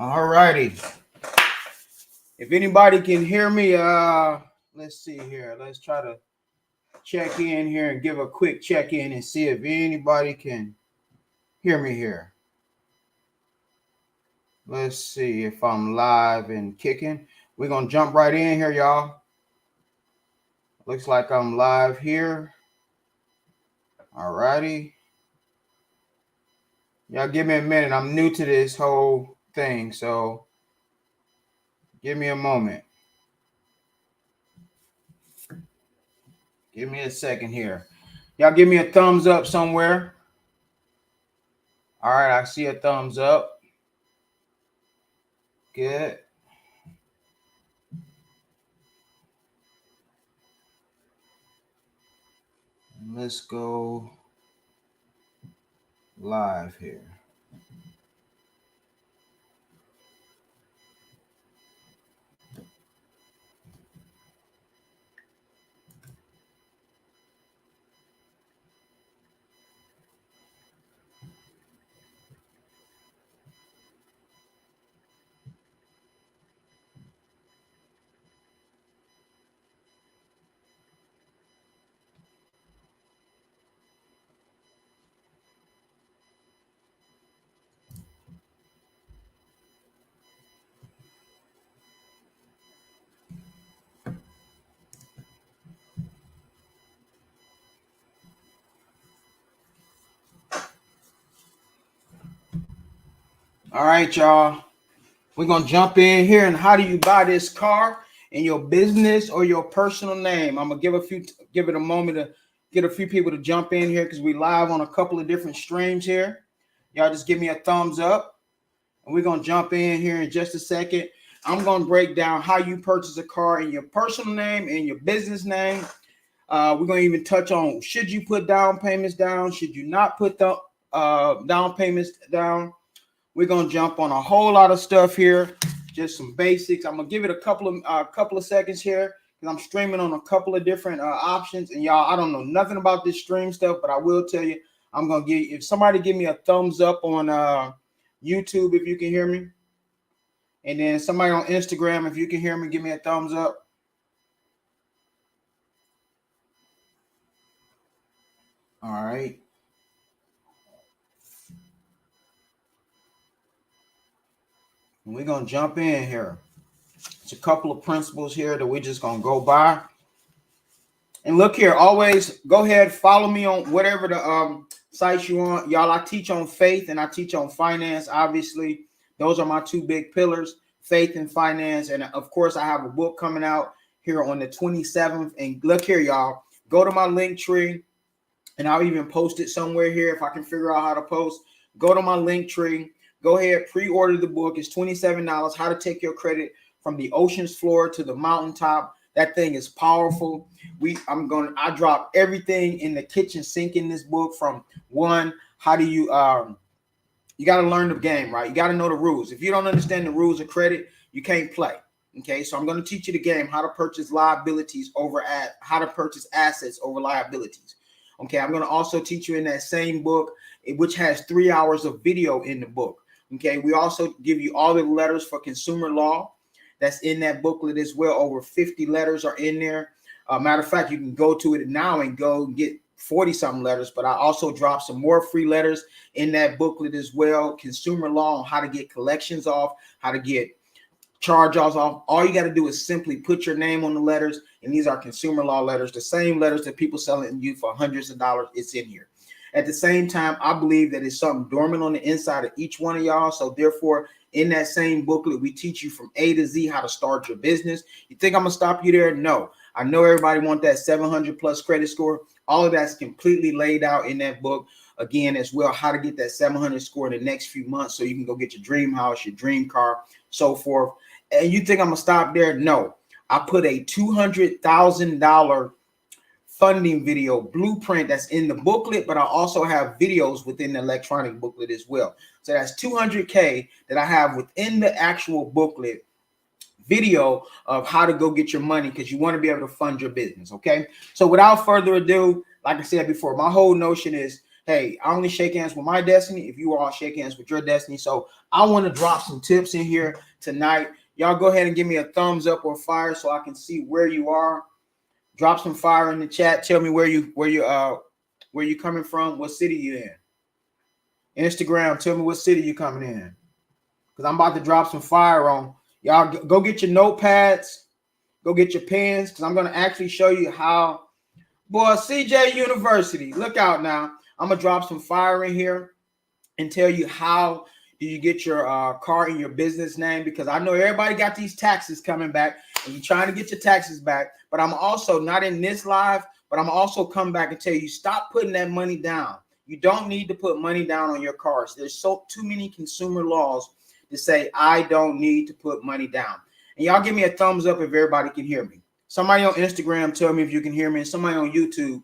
All righty. If anybody can hear me, let's see here. Let's try to check in here and give a quick check in and see if anybody can hear me here. Let's see if I'm live and kicking. We're going to jump right in here, y'all. Looks like I'm live here. All righty. Y'all give me a minute. I'm new to this whole thing, so give me a moment. Give me a second here. Y'all give me a thumbs up somewhere. All right, I see a thumbs up. Good. Let's go live here. All right, y'all. We're going to jump in here. And how do you buy this car in your business or your personal name? I'm going to give it a moment to get a few people to jump in here because we live on a couple of different streams here. Y'all just give me a thumbs up. And we're going to jump in here in just a second. I'm going to break down how you purchase a car in your personal name and your business name. We're going to even touch on, should you put down payments down? Should you not put the down payments down? We're going to jump on a whole lot of stuff here, just some basics. I'm going to give it a couple of seconds here because I'm streaming on a couple of different options. And y'all, I don't know nothing about this stream stuff, but I will tell you, I'm going to if somebody give me a thumbs up on YouTube if you can hear me. And then somebody on Instagram, if you can hear me, give me a thumbs up. All right. And we're going to jump in here. It's a couple of principles here that we're just going to go by. And look here, always go ahead, follow me on whatever the sites you want. Y'all, I teach on faith and I teach on finance. Obviously, those are my two big pillars, faith and finance. And of course, I have a book coming out here on the 27th. And look here, y'all, go to my link tree. And I'll even post it somewhere here if I can figure out how to post. Go to my link tree. Go ahead, pre-order the book. It's $27. How to take your credit from the ocean's floor to the mountaintop. That thing is powerful. I drop everything in the kitchen sink in this book. From one, how do you you got to learn the game, right? You got to know the rules. If you don't understand the rules of credit, you can't play. Okay, so I'm going to teach you the game, how to purchase liabilities over how to purchase assets over liabilities. Okay, I'm going to also teach you in that same book, which has 3 hours of video in the book. Okay, we also give you all the letters for consumer law that's in that booklet as well. Over 50 letters are in there. Matter of fact, you can go to it now and go get 40-something letters, but I also drop some more free letters in that booklet as well. Consumer law on how to get collections off, how to get charge-offs off. All you got to do is simply put your name on the letters, and these are consumer law letters, the same letters that people selling you for hundreds of dollars. It's in here. At the same time, I believe that it's something dormant on the inside of each one of y'all. So therefore, in that same booklet, we teach you from A to Z how to start your business. You think I'm gonna stop you there? No. I know everybody want that 700 plus credit score. All of that's completely laid out in that book. Again, as well, how to get that 700 score in the next few months so you can go get your dream house, your dream car, so forth. And you think I'm gonna stop there? No. I put a $200,000 funding video blueprint that's in the booklet, but I also have videos within the electronic booklet as well. So that's $200K that I have within the actual booklet video of how to go get your money, because you want to be able to fund your business. Okay, so without further ado, like I said before, my whole notion is hey, I only shake hands with my destiny if you all shake hands with your destiny. So I want to drop some tips in here tonight. Y'all go ahead and give me a thumbs up or fire so I can see where you are. Drop some fire in the chat. Tell me where you coming from, what city you in. Instagram, tell me what city you coming in. Because I'm about to drop some fire on. Y'all go get your notepads. Go get your pens. Because I'm going to actually show you how. Boy, CJ University. Look out now. I'm going to drop some fire in here and tell you how do you get your car in your business name. Because I know everybody got these taxes coming back. And you're trying to get your taxes back. But I'm also not in this live. But I'm also come back and tell you, stop putting that money down. You don't need to put money down on your cars. There's too many consumer laws to say I don't need to put money down. And y'all give me a thumbs up if everybody can hear me. Somebody on Instagram tell me if you can hear me. And somebody on YouTube,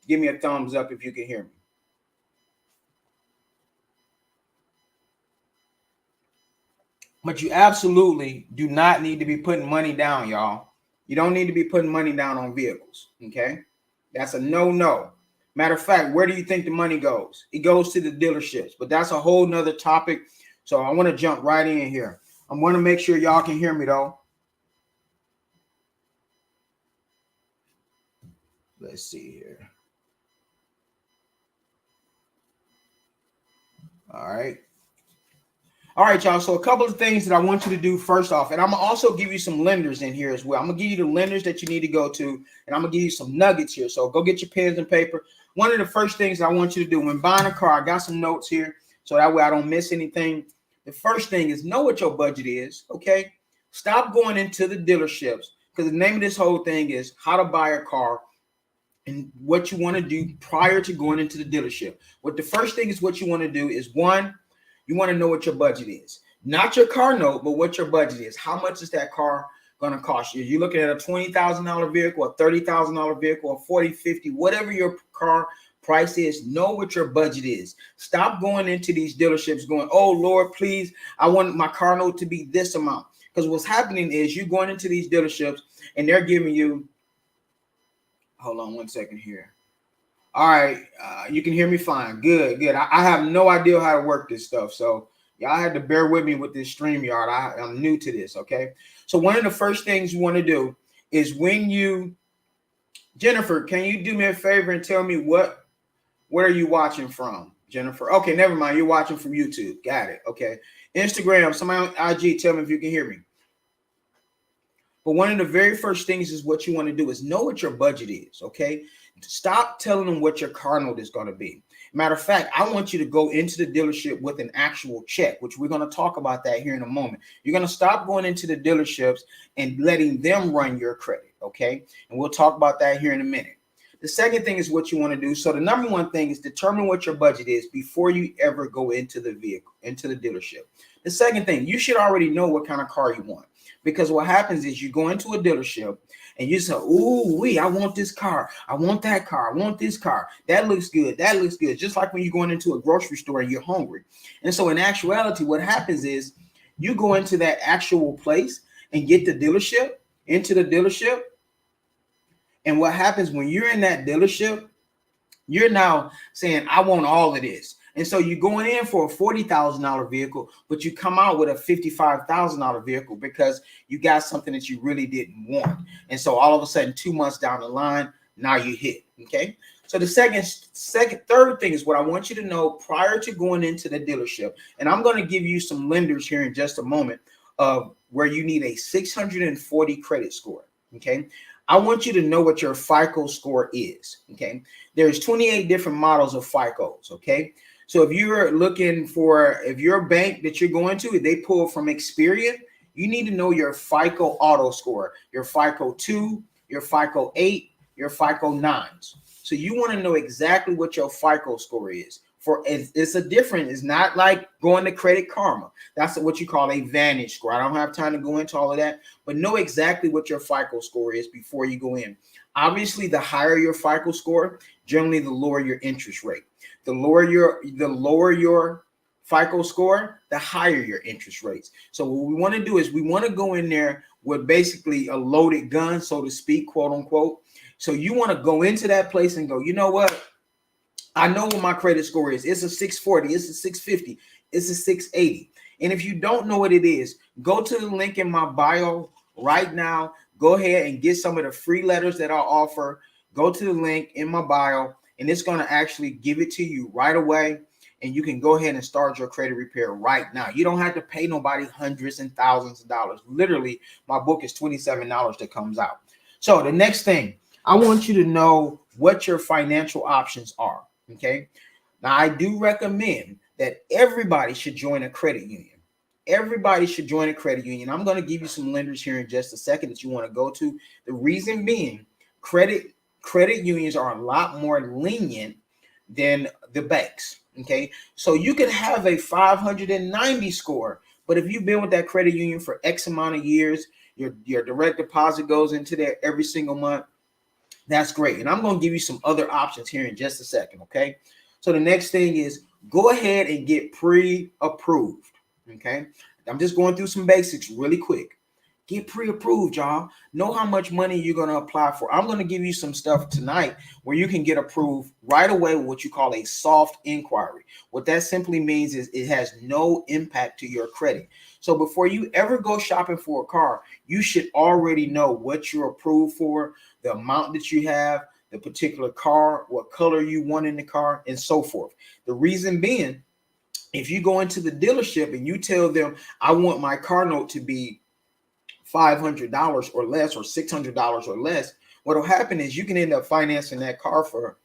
give me a thumbs up if you can hear me. But you absolutely do not need to be putting money down, y'all. You don't need to be putting money down on vehicles, okay? That's a no-no. Matter of fact, where do you think the money goes? It goes to the dealerships, but that's a whole nother topic. So I want to jump right in here. I'm going to make sure y'all can hear me, though. Let's see here. All right. All right, y'all. So a couple of things that I want you to do first off, and I'm going to also give you some lenders in here as well. I'm going to give you the lenders that you need to go to, and I'm going to give you some nuggets here. So go get your pens and paper. One of the first things that I want you to do when buying a car, I got some notes here, so that way I don't miss anything. The first thing is know what your budget is, okay? Stop going into the dealerships, because the name of this whole thing is how to buy a car and what you want to do prior to going into the dealership. What the first thing is what you want to do is, one, you want to know what your budget is. Not your car note, but what your budget is. How much is that car going to cost you? You're looking at a $20,000 vehicle, a $30,000 vehicle, a $40,000, $50,000, whatever your car price is. Know what your budget is. Stop going into these dealerships going, oh, Lord, please, I want my car note to be this amount. Because what's happening is you're going into these dealerships and they're giving you, hold on one second here. All right, you can hear me fine. Good. I have no idea how to work this stuff, so y'all had to bear with me with this StreamYard. I'm new to this, okay? So one of the first things you want to do is when you, Jennifer, can you do me a favor and tell me where are you watching from, Jennifer? Okay, never mind. You're watching from YouTube. Got it. Okay. Instagram, somebody on IG, tell me if you can hear me. But one of the very first things is what you want to do is know what your budget is, okay? Stop telling them what your car note is going to be. Matter of fact, I want you to go into the dealership with an actual check, which we're going to talk about that here in a moment. You're going to stop going into the dealerships and letting them run your credit, okay? And we'll talk about that here in a minute. The second thing is what you want to do. So the number one thing is determine what your budget is before you ever go into the vehicle, into the dealership. The second thing, you should already know what kind of car you want. Because what happens is you go into a dealership and you say, ooh, I want this car. I want that car. I want this car. That looks good. That looks good. Just like when you're going into a grocery store and you're hungry. And so in actuality, what happens is you go into that actual place and get the dealership, into the dealership. And what happens when you're in that dealership, you're now saying, I want all of this. And so you're going in for a $40,000 vehicle, but you come out with a $55,000 vehicle because you got something that you really didn't want. And so all of a sudden, 2 months down the line, now you hit. Okay. So the third thing is what I want you to know prior to going into the dealership. And I'm going to give you some lenders here in just a moment of where you need a 640 credit score. Okay. I want you to know what your FICO score is. Okay. There's 28 different models of FICOs. Okay. So if you're looking for, if your bank that you're going to, if they pull from Experian, you need to know your FICO auto score, your FICO 2, your FICO 8, your FICO 9s. So you want to know exactly what your FICO score is. For it's a different, it's not like going to Credit Karma. That's what you call a Vantage score. I don't have time to go into all of that, but know exactly what your FICO score is before you go in. Obviously, the higher your FICO score, generally the lower your interest rate. The lower your FICO score, the higher your interest rates. So what we want to do is we want to go in there with basically a loaded gun, so to speak, quote unquote. So you want to go into that place and go, you know what? I know what my credit score is. It's a 640, it's a 650, it's a 680. And if you don't know what it is, go to the link in my bio right now. Go ahead and get some of the free letters that I'll offer. Go to the link in my bio, and it's going to actually give it to you right away. And you can go ahead and start your credit repair right now. You don't have to pay nobody hundreds and thousands of dollars. Literally, my book is $27 that comes out. So the next thing, I want you to know what your financial options are. Okay. Now, I do recommend that everybody should join a credit union. Everybody should join a credit union. I'm going to give you some lenders here in just a second that you want to go to. The reason being, credit unions are a lot more lenient than the banks. Okay, so you can have a 590 score, but if you've been with that credit union for X amount of years, your direct deposit goes into there every single month. That's great. And I'm going to give you some other options here in just a second. Okay, so the next thing is go ahead and get pre-approved. Okay, I'm just going through some basics really quick. Get pre-approved, y'all. Know how much money you're going to apply for. I'm going to give you some stuff tonight where you can get approved right away with what you call a soft inquiry. What that simply means is it has no impact to your credit. So before you ever go shopping for a car, you should already know what you're approved for, the amount that you have, the particular car, what color you want in the car, and so forth. The reason being, if you go into the dealership and you tell them, I want my car note to be $500 or less, or $600 or less, what will happen is you can end up financing that car for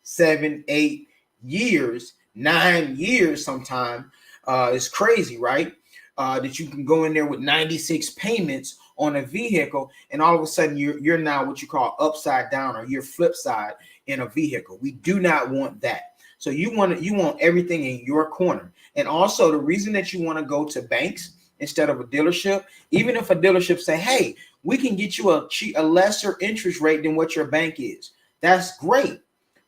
7, 8 years, 9 years sometime. It's crazy, right? That you can go in there with 96 payments on a vehicle, and all of a sudden you're now what you call upside down, or you're flip side in a vehicle. We do not want that. So you want everything in your corner. And also the reason that you want to go to banks instead of a dealership, even if a dealership say, hey, we can get you a lesser interest rate than what your bank is, that's great.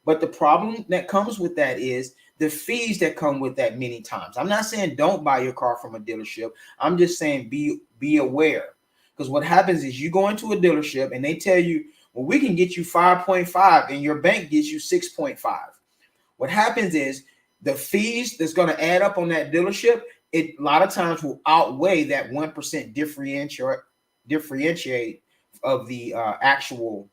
But the problem that comes with that is the fees that come with that many times. I'm not saying don't buy your car from a dealership. I'm just saying be aware. Because what happens is you go into a dealership and they tell you, well, we can get you 5.5 and your bank gets you 6.5. What happens is the fees that's going to add up on that dealership, it a lot of times will outweigh that 1% differentiate of the actual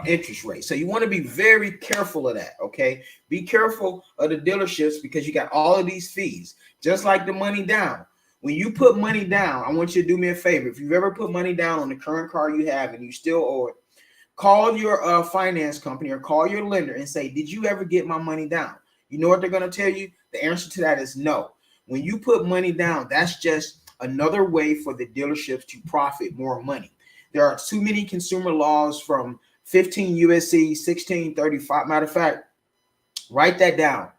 interest rate. So you want to be very careful of that. Okay, be careful of the dealerships because you got all of these fees, just like the money down. When you put money down, I want you to do me a favor. If you've ever put money down on the current car you have and you still owe it, call your finance company or call your lender and say, did you ever get my money down? You know what they're going to tell you? The answer to that is no. When you put money down, that's just another way for the dealerships to profit more money. There are too many consumer laws from 15 USC 1635. Matter of fact, write that down.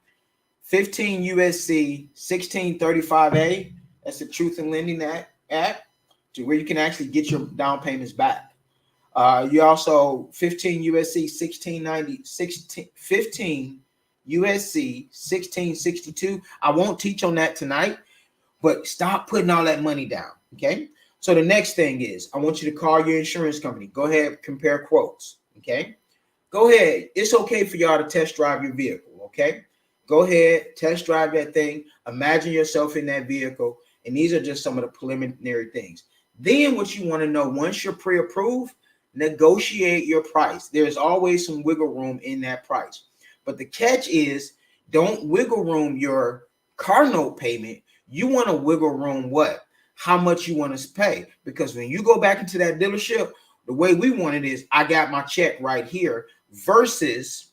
15 USC 1635A. That's the Truth in Lending Act, to where you can actually get your down payments back. You also 15 USC 15 USC 1662. I won't teach on that tonight, but stop putting all that money down. Okay. So the next thing is I want you to call your insurance company. Go ahead, compare quotes. Okay. Go ahead. It's okay for y'all to test drive your vehicle. Okay. Go ahead, test drive that thing. Imagine yourself in that vehicle. And these are just some of the preliminary things. Then what you want to know, once you're pre-approved, negotiate your price. There's always some wiggle room in that price. But the catch is, don't wiggle room your car note payment. You want to wiggle room what? How much you want to pay. Because when you go back into that dealership, the way we want it is, I got my check right here versus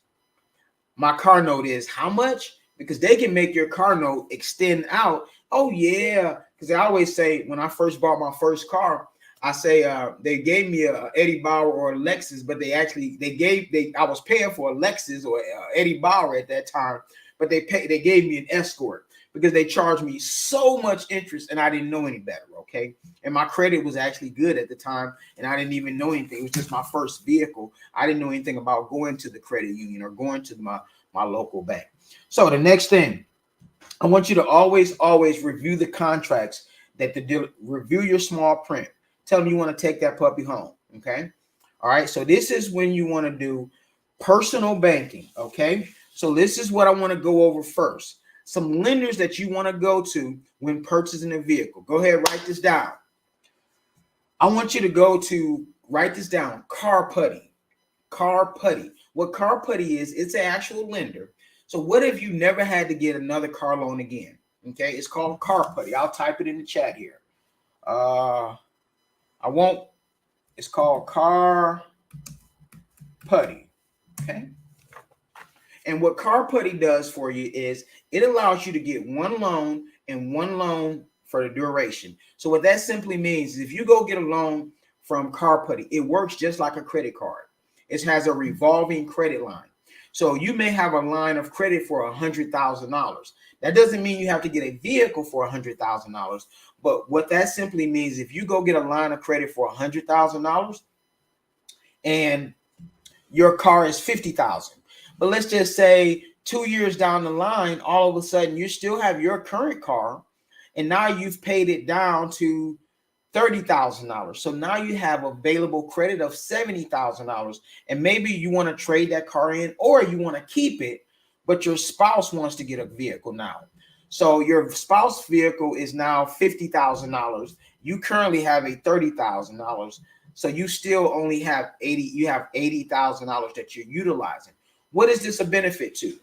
my car note is how much? Because they can make your car note extend out. Oh, yeah. Because I always say, when I first bought my first car, I say they gave me a Eddie Bauer or a Lexus, but I was paying for a Lexus or Eddie Bauer at that time, but they gave me an Escort because they charged me so much interest and I didn't know any better. Okay, and my credit was actually good at the time, and I didn't even know anything. It was just my first vehicle. I didn't know anything about going to the credit union or going to my local bank. So the next thing, I want you to always review the contracts that the dealer, review your small print. Tell them you want to take that puppy home. Okay. All right. So this is when you want to do personal banking. Okay. So this is what I want to go over first. Some lenders that you want to go to when purchasing a vehicle. Go ahead, write this down. I want you to write this down. Car Putty. Car Putty. What Car Putty is, it's an actual lender. So what if you never had to get another car loan again? Okay, it's called Car Putty. I'll type it in the chat here. It's called Car Putty. Okay. And what Car Putty does for you is it allows you to get one loan and one loan for the duration. So what that simply means is if you go get a loan from Car Putty, it works just like a credit card. It has a revolving credit line. So you may have a line of credit for $100,000. That doesn't mean you have to get a vehicle for $100,000. But what that simply means, if you go get a line of credit for $100,000 and your car is $50,000, but let's just say 2 years down the line, all of a sudden you still have your current car, and now you've paid it down to $30,000. So now you have available credit of $70,000, and maybe you want to trade that car in, or you want to keep it, but your spouse wants to get a vehicle now. So your spouse vehicle is now $50,000. You currently have a $30,000. So you still only have $80,000 that you're utilizing. What is this a benefit to?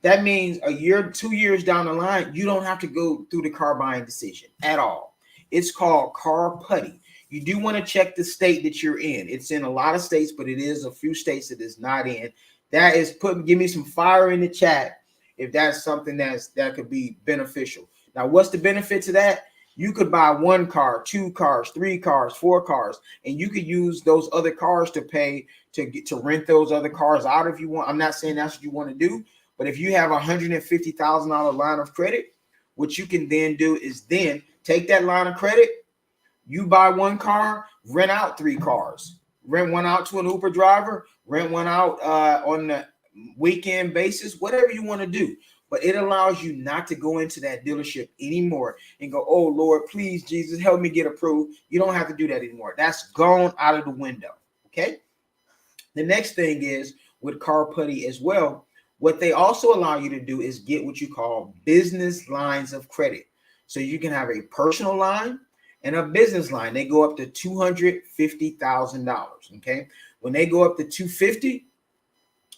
That means a year, 2 years down the line, you don't have to go through the car buying decision at all. It's called Car Putty. You do want to check the state that you're in. It's in a lot of states, but it is a few states that it's not in. That is give me some fire in the chat if that's something that could be beneficial. Now, what's the benefit to that? You could buy one car, 2 cars, 3 cars, 4 cars, and you could use those other cars to pay to rent those other cars out if you want. I'm not saying that's what you want to do, but if you have a $150,000 line of credit, what you can then do is then take that line of credit, you buy 1 car, rent out 3 cars, rent one out to an Uber driver, rent one out on the weekend basis, whatever you want to do. But it allows you not to go into that dealership anymore and go, oh, Lord, please, Jesus, help me get approved. You don't have to do that anymore. That's gone out of the window, okay? The next thing is with Car Putty as well, what they also allow you to do is get what you call business lines of credit. So you can have a personal line and a business line. They go up to $250,000, okay? When they go up to $250,000,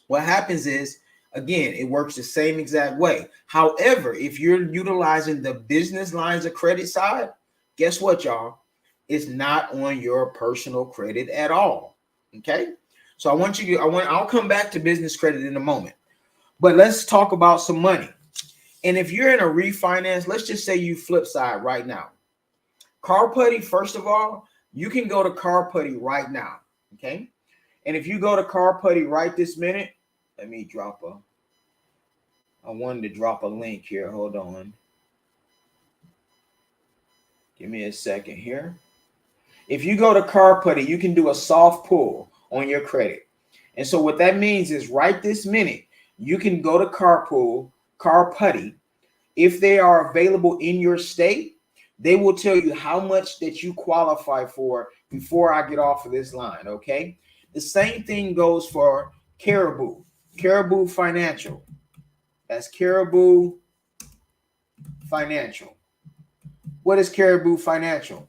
what happens is, again, it works the same exact way. However, if you're utilizing the business lines of credit side, guess what, y'all? It's not on your personal credit at all, okay? So I'll come back to business credit in a moment, but let's talk about some money. And if you're in a refinance, let's just say you flip side right now. Car Putty, first of all, you can go to Car Putty right now, okay? And if you go to Car Putty right this minute, let me I wanted to drop a link here. Hold on. Give me a second here. If you go to Car Putty, you can do a soft pull on your credit. And so what that means is right this minute, you can go to Car Putty. If they are available in your state, they will tell you how much that you qualify for before I get off of this line, okay? The same thing goes for Caribou Financial. That's Caribou Financial. What is Caribou Financial?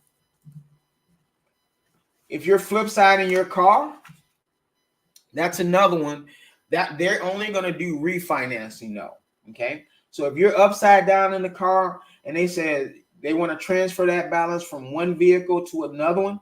If you're flip siding your car, that's another one that they're only going to do refinancing though, okay? So if you're upside down in the car and they said they want to transfer that balance from one vehicle to another one,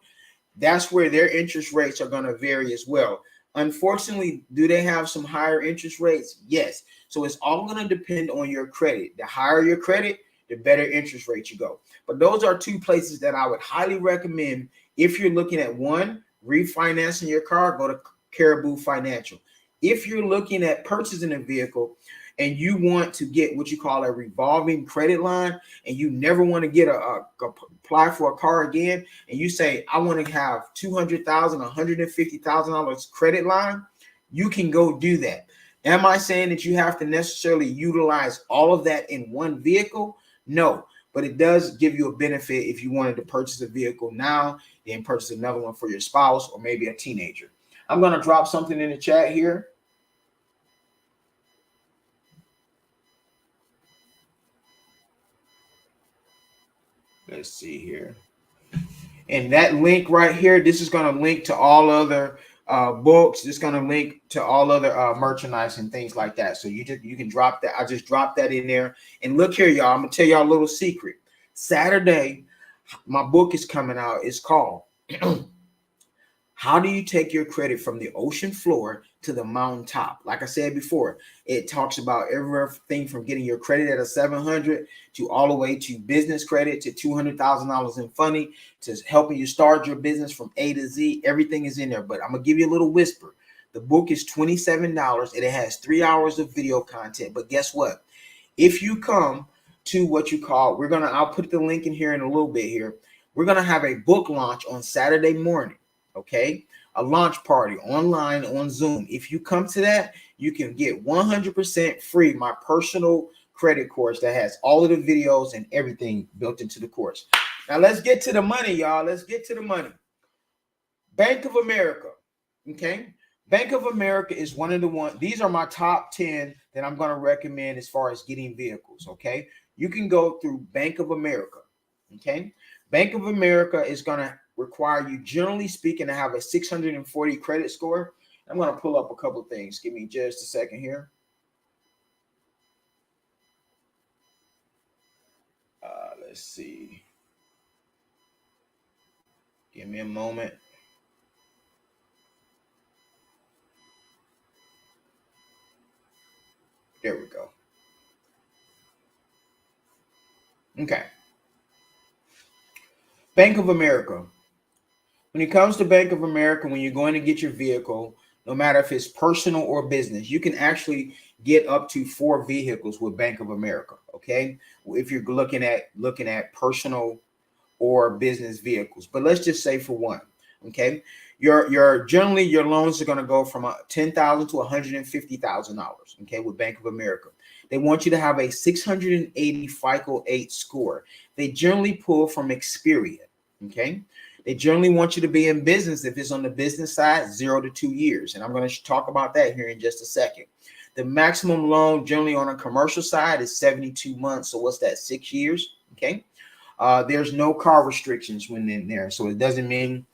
that's where their interest rates are going to vary as well. Unfortunately, do they have some higher interest rates? Yes. So it's all going to depend on your credit. The higher your credit, the better interest rate you go. But those are 2 places that I would highly recommend if you're looking at one, refinancing your car, go to Caribou Financial. If you're looking at purchasing a vehicle and you want to get what you call a revolving credit line and you never want to get apply for a car again, and you say, I want to have $200,000, $150,000 credit line, you can go do that. Am I saying that you have to necessarily utilize all of that in one vehicle? No, but it does give you a benefit if you wanted to purchase a vehicle now, then purchase another one for your spouse or maybe a teenager. I'm going to drop something in the chat here. Let's see here. And that link right here, this is going to link to all other books. It's going to link to all other merchandise and things like that. So you can drop that. I just dropped that in there. And look here, y'all. I'm going to tell y'all a little secret. Saturday, my book is coming out. It's called How Do You Take Your Credit from the Ocean Floor to the Mountaintop? Like I said before, it talks about everything from getting your credit at a 700 to all the way to business credit to $200,000 in funding to helping you start your business from A to Z. Everything is in there, but I'm going to give you a little whisper. The book is $27 and it has 3 hours of video content. But guess what? If you come to what you call, I'll put the link in here in a little bit here. We're going to have a book launch on Saturday morning. Okay, a launch party online on Zoom. If you come to that, you can get 100% free my personal credit course that has all of the videos and everything built into the course. Now let's get to the money, y'all. Let's get to the money. Bank of America. Okay, Bank of America is one of the ones. These are my top 10 that I'm going to recommend as far as getting vehicles. Okay, you can go through Bank of America. Okay, Bank of America is going to require you, generally speaking, to have a 640 credit score. I'm going to pull up a couple of things. Give me just a second here. Let's see. Give me a moment. There we go. Okay. Bank of America. When it comes to Bank of America, when you're going to get your vehicle, no matter if it's personal or business, you can actually get up to 4 vehicles with Bank of America. Okay, if you're looking at personal or business vehicles, but let's just say for one, okay, your generally your loans are going to go from $10,000 to $150,000. Okay, with Bank of America, they want you to have a 680 FICO 8 score. They generally pull from Experian. Okay. They generally want you to be in business if it's on the business side, 0 to 2 years. And I'm going to talk about that here in just a second. The maximum loan generally on a commercial side is 72 months. So what's that, 6 years? Okay. There's no car restrictions when in there. So it doesn't mean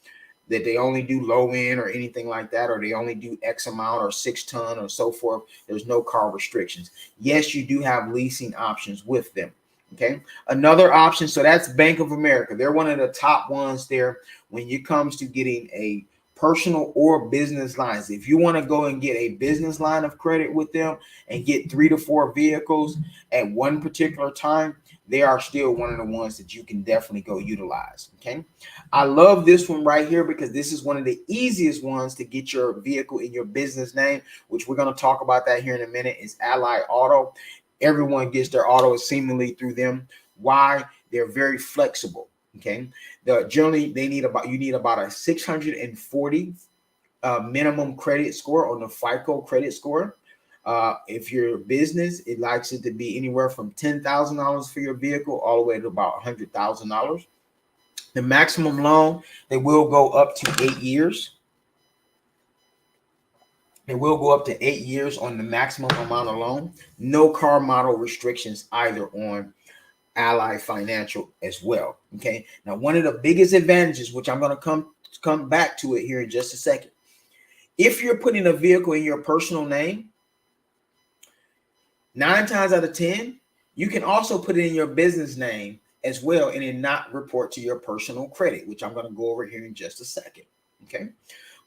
that they only do low end or anything like that, or they only do X amount or 6 ton or so forth. There's no car restrictions. Yes, you do have leasing options with them. Okay, another option. So that's Bank of America. They're one of the top ones there when it comes to getting a personal or business lines. If you want to go and get a business line of credit with them and get 3 to 4 vehicles at one particular time, they are still one of the ones that you can definitely go utilize. Okay, I love this one right here because this is one of the easiest ones to get your vehicle in your business name, which we're going to talk about that here in a minute, is Ally Auto. Everyone gets their auto seemingly through them. Why? They're very flexible. Okay. Generally, you need about a 640 minimum credit score on the FICO credit score. If you're a business, it likes it to be anywhere from $10,000 for your vehicle all the way to about $100,000. The maximum loan, they will go up to 8 years. It will go up to 8 years on the maximum amount of loan. No car model restrictions either on Ally Financial as well. Okay. Now, one of the biggest advantages, which I'm going to come back to it here in just a second. If you're putting a vehicle in your personal name, 9 times out of 10, you can also put it in your business name as well and then not report to your personal credit, which I'm going to go over here in just a second. Okay.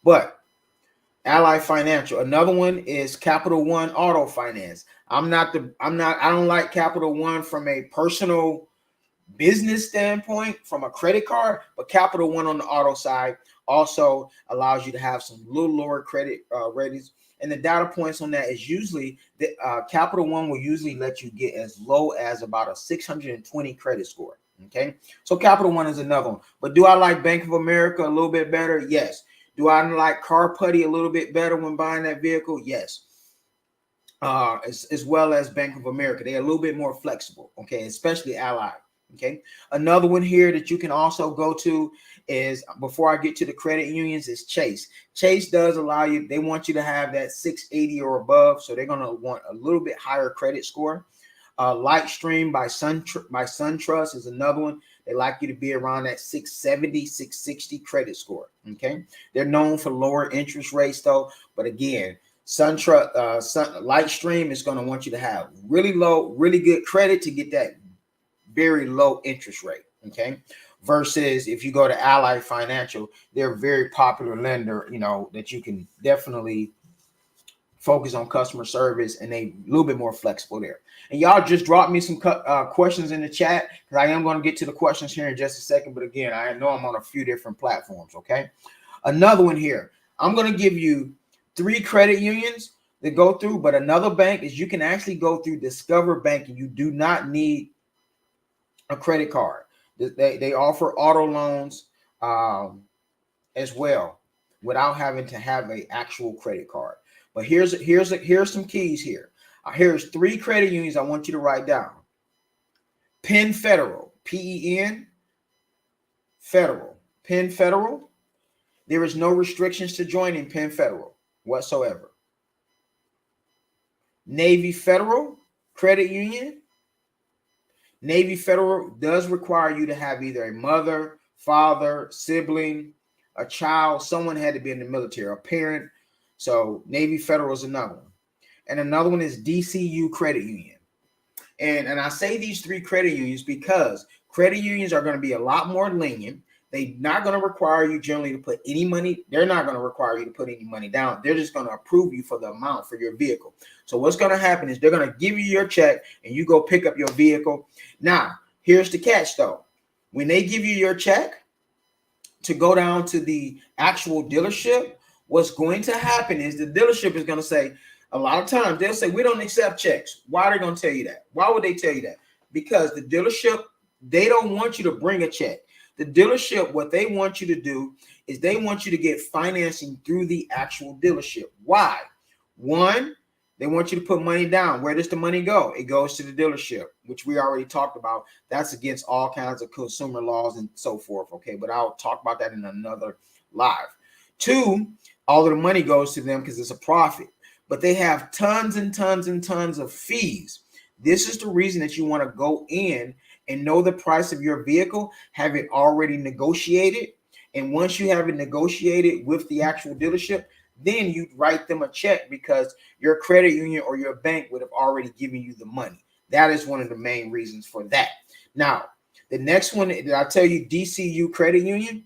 But Ally Financial. Another one is Capital One Auto Finance. I don't like Capital One from a personal business standpoint, from a credit card, but Capital One on the auto side also allows you to have some little lower credit ratings. And the data points on that is usually that Capital One will usually let you get as low as about a 620 credit score. Okay. So Capital One is another one. But do I like Bank of America a little bit better? Yes. Do I like Car Putty a little bit better when buying that vehicle? Yes. As well as Bank of America. They're a little bit more flexible, okay, especially Ally. Okay. Another one here that you can also go to is, before I get to the credit unions, is Chase. Chase does allow you, they want you to have that 680 or above. So they're going to want a little bit higher credit score. Lightstream by SunTrust is another one. They like you to be around that 670, 660 credit score. Okay. They're known for lower interest rates though. But again, Lightstream is going to want you to have really good credit to get that very low interest rate. Okay. Versus if you go to Ally Financial, they're a very popular lender, that you can definitely focus on customer service, and they a little bit more flexible there. And y'all just dropped me some questions in the chat, because I am going to get to the questions here in just a second. But again, I know I'm on a few different platforms. Okay. Another one here. I'm going to give you 3 credit unions to go through, but another bank is you can actually go through Discover Bank, and you do not need a credit card. They offer auto loans as well without having to have an actual credit card. But here's some keys here. Here's 3 credit unions I want you to write down. Penn Federal, PEN Federal, Penn Federal. There is no restrictions to joining Penn Federal whatsoever. Navy Federal Credit Union. Navy Federal does require you to have either a mother, father, sibling, a child. Someone had to be in the military, a parent. So Navy Federal is another one. And another one is DCU Credit Union. And I say these 3 credit unions because credit unions are going to be a lot more lenient. They're not going to require you generally to put any money. They're not going to require you to put any money down. They're just going to approve you for the amount for your vehicle. So what's going to happen is they're going to give you your check and you go pick up your vehicle. Now, here's the catch though. When they give you your check to go down to the actual dealership, what's going to happen is the dealership is going to say, a lot of times they'll say, we don't accept checks. Why are they going to tell you that? Why would they tell you that? Because the dealership, they don't want you to bring a check. The dealership, what they want you to do is they want you to get financing through the actual dealership. Why? One, they want you to put money down. Where does the money go? It goes to the dealership, which we already talked about. That's against all kinds of consumer laws and so forth. Okay, but I'll talk about that in another live. 2, all of the money goes to them because it's a profit. But they have tons and tons and tons of fees. This is the reason that you want to go in and know the price of your vehicle, have it already negotiated. And once you have it negotiated with the actual dealership, then you write them a check because your credit union or your bank would have already given you the money. That is one of the main reasons for that. Now, the next one that I tell you, DCU Credit Union,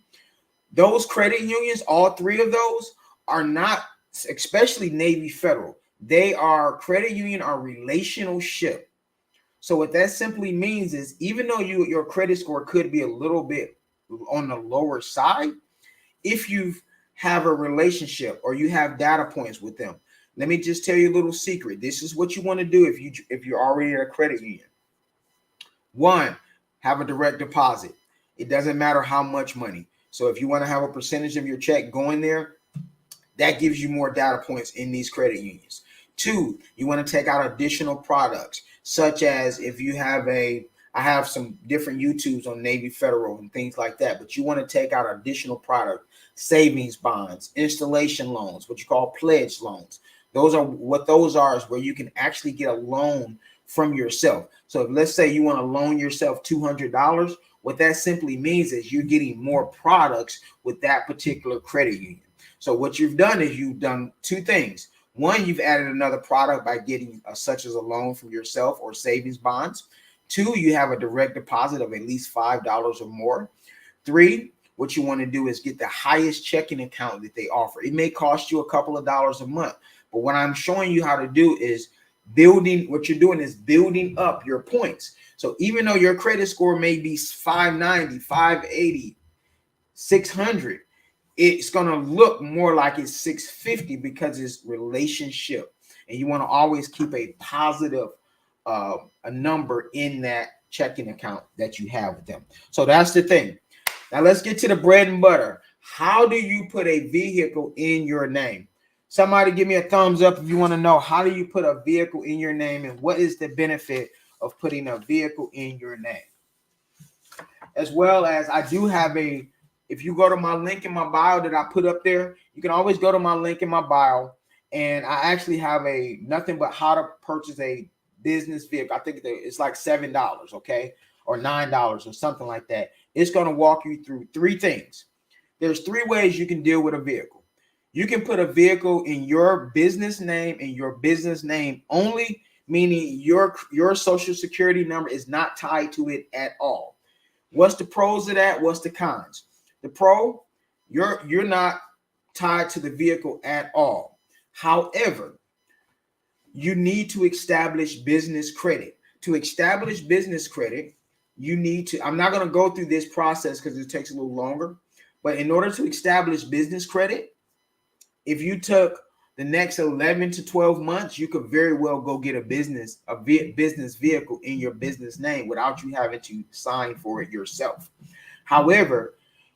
those credit unions, all 3 of those are not, especially Navy Federal. They are credit union are relationship. So what that simply means is even though your credit score could be a little bit on the lower side, if you have a relationship or you have data points with them, let me just tell you a little secret. This is what you want to do if you're already at a credit union. 1, have a direct deposit. It doesn't matter how much money. So if you want to have a percentage of your check going there, that gives you more data points in these credit unions. 2, you want to take out additional products, such as if you have I have some different YouTubes on Navy Federal and things like that, but you want to take out additional product, savings bonds, installation loans, what you call pledge loans. Those are is where you can actually get a loan from yourself. So if, let's say you want to loan yourself $200, what that simply means is you're getting more products with that particular credit union. So what you've done is you've done 2 things. 1, you've added another product by getting such as a loan from yourself or savings bonds. 2, you have a direct deposit of at least $5 or more. 3, what you want to do is get the highest checking account that they offer. It may cost you a couple of dollars a month, but what I'm showing you how to do is building up your points. So even though your credit score may be 590, 580, 600, it's going to look more like it's 650 because it's relationship. And you want to always keep a positive a number in that checking account that you have with them. So that's the thing. Now let's get to the bread and butter. How do you put a vehicle in your name? Somebody give me a thumbs up if you want to know, how do you put a vehicle in your name and what is the benefit of putting a vehicle in your name? As well as I do have if you go to my link in my bio that I put up there, you can always go to my link in my bio, and I actually have nothing but how to purchase a business vehicle. I think it's like $7, okay? or $9 or something like that. It's going to walk you through three things. There's three ways you can deal with a vehicle. You can put a vehicle in your business name and your business name only, meaning your social security number is not tied to it at all. What's the pros of that? What's the cons? The pro, you're not tied to the vehicle at all. However, you need to establish business credit. To establish business credit, you need to, I'm not going to go through this process because it takes a little longer, but in order to establish business credit, if you took the next 11 to 12 months, you could very well go get a business vehicle in your business name without you having to sign for it yourself. However,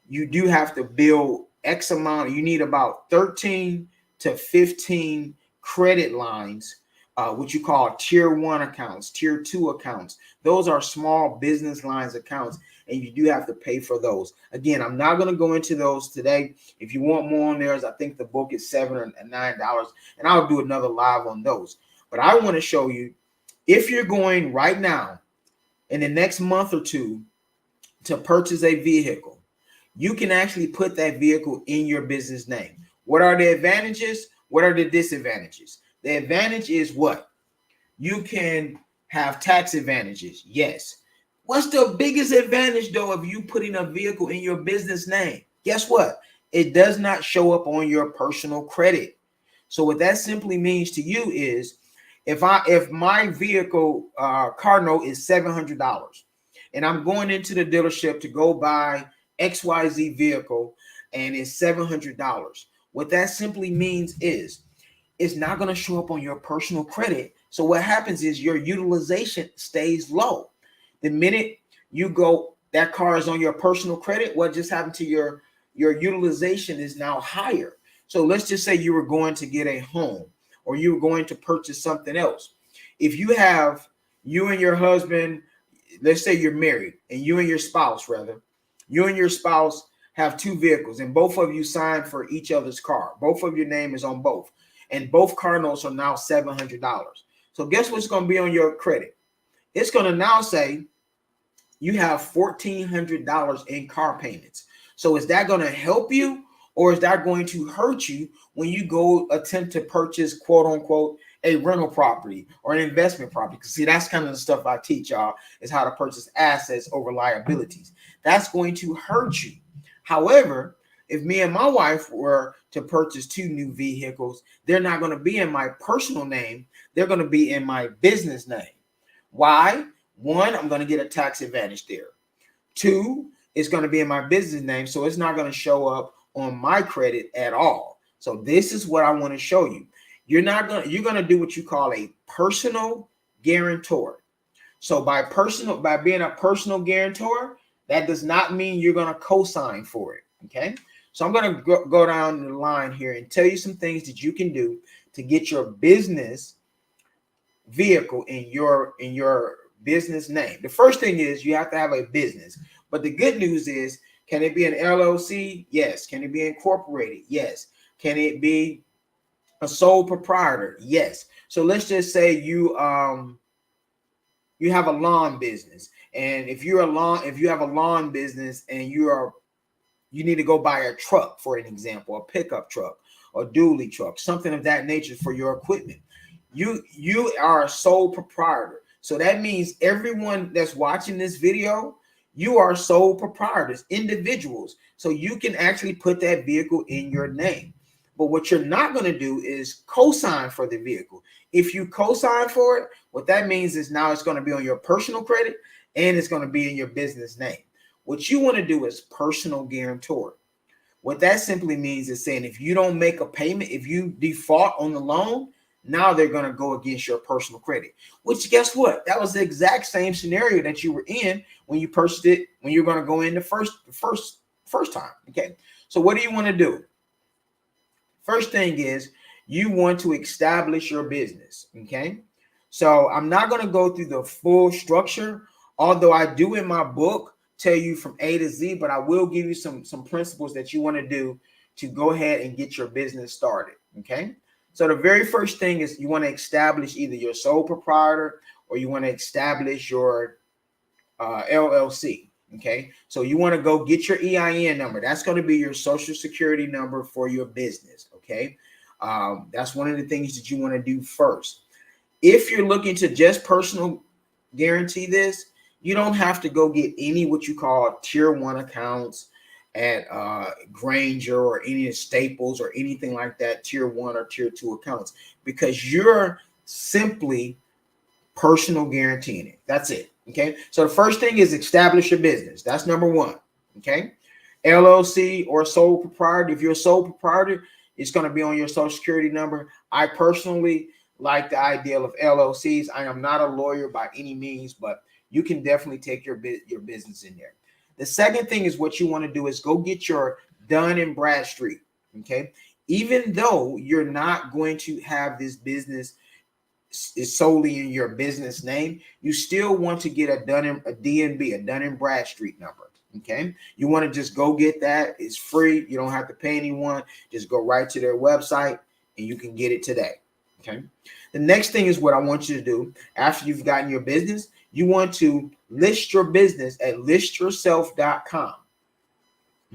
you do have to build X amount. You need about 13 to 15 credit lines, what you call tier 1 accounts, tier 2 accounts. Those are small business lines accounts, and you do have to pay for those. Again, I'm not going to go into those today. If you want more on theirs, I think the book is $7 or $9, and I'll do another live on those. But I want to show you, if you're going right now in the next month or two to purchase a vehicle, you can actually put that vehicle in your business name. What are the advantages? What are the disadvantages? The advantage is what? You can have tax advantages. Yes. What's the biggest advantage, though, of you putting a vehicle in your business name? Guess what? It does not show up on your personal credit. So what that simply means to you is, if my vehicle car note is $700, and I'm going into the dealership to go buy XYZ vehicle, and it's $700, what that simply means is it's not going to show up on your personal credit. So what happens is your utilization stays low. The minute you go, that car is on your personal credit, what just happened to your utilization is now higher. So let's just say you were going to get a home, or you were going to purchase something else. If you and your husband, let's say you're married, and you and your spouse have two vehicles, and both of you signed for each other's car. Both of your name is on both, and both car notes are now $700. So guess what's going to be on your credit? It's going to now say you have $1,400 in car payments. So is that going to help you, or is that going to hurt you when you go attempt to purchase, quote unquote, a rental property or an investment property? Because see, that's kind of the stuff I teach y'all, is how to purchase assets over liabilities. That's going to hurt you. However, if me and my wife were to purchase two new vehicles, they're not going to be in my personal name. They're going to be in my business name. Why? One, I'm going to get a tax advantage there. Two, it's going to be in my business name, so it's not going to show up on my credit at all. So this is what I want to show you. You're going to do what you call a personal guarantor. So by being a personal guarantor, that does not mean you're going to co-sign for it. Okay. So I'm going to go down the line here and tell you some things that you can do to get your business vehicle in your business name. The first thing is you have to have a business. But the good news is, can it be an LLC? Yes. Can it be incorporated? Yes. Can it be a sole proprietor? Yes. So let's just say you have a lawn business, and if you have a lawn business and you need to go buy a truck, for an example, a pickup truck or dually truck, something of that nature for your equipment. You are a sole proprietor. So that means everyone that's watching this video, you are sole proprietors, individuals. So you can actually put that vehicle in your name. But what you're not going to do is co-sign for the vehicle. If you co-sign for it, what that means is now it's going to be on your personal credit and it's going to be in your business name. What you want to do is personal guarantor. What that simply means is saying, if you don't make a payment, if you default on the loan, now they're going to go against your personal credit, which, guess what? That was the exact same scenario that you were in when you purchased it, when you're going to go in the first time. Okay. So what do you want to do? First thing is you want to establish your business. Okay. So I'm not going to go through the full structure, although I do in my book tell you from A to Z, but I will give you some principles that you want to do to go ahead and get your business started. Okay. So the very first thing is you want to establish either your sole proprietor or you want to establish your LLC. Okay, so you want to go get your EIN number. That's going to be your social security number for your business. Okay, that's one of the things that you want to do first. If you're looking to just personal guarantee this, you don't have to go get any what you call tier 1 accounts at Granger or any Staples or anything like that, tier 1 or tier 2 accounts, because you're simply personal guaranteeing it. That's it. Okay. So the first thing is establish your business. That's number 1. Okay. LLC or sole proprietor. If you're a sole proprietor, it's going to be on your social security number. I personally like the idea of LLCs. I am not a lawyer by any means, but you can definitely take your business in there. The second thing is what you want to do is go get your Dun & Bradstreet. Okay. Even though you're not going to have this business is solely in your business name, you still want to get a DNB, a Dun & Bradstreet number. Okay, you want to just go get that. It's free. You don't have to pay anyone. Just go right to their website and you can get it today. Okay, the next thing is what I want you to do after you've gotten your business. You want to list your business at listyourself.com.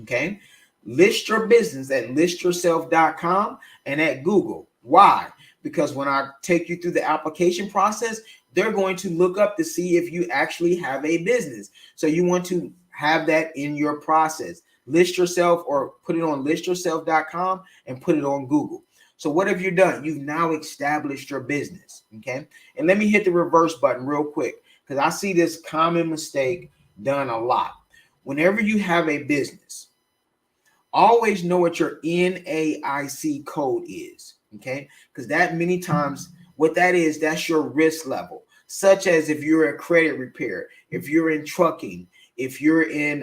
Okay, list your business at listyourself.com and at Google. Why? Because when I take you through the application process, they're going to look up to see if you actually have a business. So you want to have that in your process. List yourself or put it on listyourself.com and put it on Google. So what have you done? You've now established your business. Okay. And let me hit the reverse button real quick because I see this common mistake done a lot. Whenever you have a business, always know what your NAIC code is. Okay, because that many times what that is, that's your risk level, such as if you're a credit repair, if you're in trucking, if you're in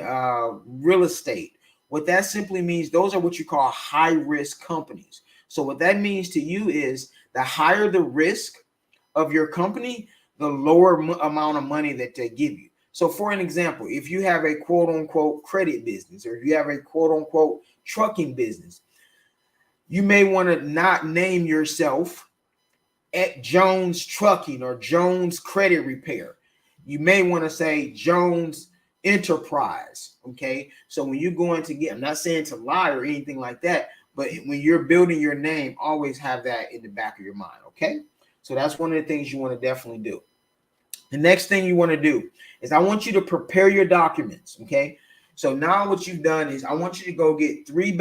real estate. What that simply means, those are what you call high risk companies. So what that means to you is the higher the risk of your company, the lower amount of money that they give you. So for an example, if you have a quote unquote credit business, or if you have a quote unquote trucking business, you may want to not name yourself at Jones Trucking or Jones Credit Repair. You may want to say Jones Enterprise. Okay. So when you're going to get, I'm not saying to lie or anything like that, but when you're building your name, always have that in the back of your mind. Okay. So that's one of the things you want to definitely do. The next thing you want to do is I want you to prepare your documents. Okay. So now what you've done is I want you to go get 3